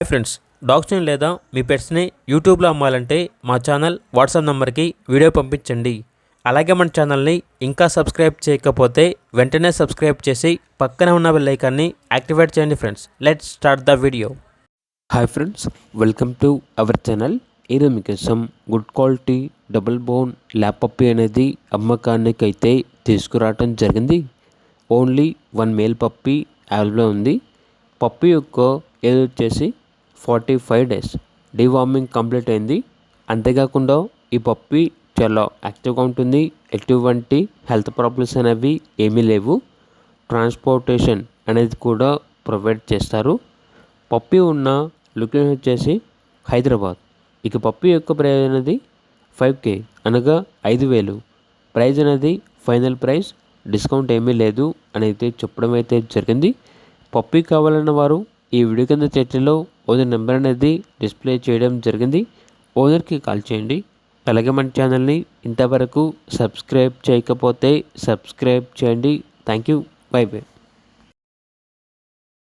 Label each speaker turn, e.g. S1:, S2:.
S1: Hi friends, డాగ్స్ని లేదా మీ పెట్స్ని యూట్యూబ్లో అమ్మాలంటే మా ఛానల్ వాట్సాప్ నెంబర్కి వీడియో పంపించండి. అలాగే మన ఛానల్ని ఇంకా సబ్స్క్రైబ్ చేయకపోతే వెంటనే సబ్స్క్రైబ్ చేసి పక్కనే ఉన్న బెల్ ఐకాన్ని యాక్టివేట్ చేయండి. Friends, let's start the video.
S2: Hi friends, welcome to our channel. ఈరోజు మీకోసం good quality double bone lap puppy అనేది అమ్మకానికి అయితే తీసుకురావడం జరిగింది. ఓన్లీ 1 మేల్ పప్పీ అవైలబుల్ ఉంది. పప్పీ యొక్క ఏజ్ వచ్చేసి 45 డేస్. డీవార్మింగ్ కంప్లీట్ అయింది. అంతేకాకుండా ఈ పప్పీ చాలా యాక్టివ్గా ఉంటుంది. ఎటువంటి హెల్త్ ప్రాబ్లమ్స్ అనేవి ఏమీ లేవు. ట్రాన్స్పోర్టేషన్ అనేది కూడా ప్రొవైడ్ చేస్తారు. పప్పీ ఉన్న లొకేషన్ వచ్చేసి హైదరాబాద్. ఇక పప్పీ యొక్క ప్రైస్ అనేది 5K అనగా 5,000. ప్రైస్ అనేది ఫైనల్ ప్రైస్, డిస్కౌంట్ ఏమీ లేదు అని అయితే చెప్పడం అయితే జరిగింది. పప్పీ కావాలన్న వారు ఈ వీడియో కింద చర్చలో ఓనర్ నెంబర్ అనేది డిస్ప్లే చేయడం జరిగింది. ఓనర్కి కాల్ చేయండి. అలాగే మన ఛానల్ని ఇంతవరకు సబ్స్క్రైబ్ చేయకపోతే సబ్స్క్రైబ్ చేయండి. Thank you. By by.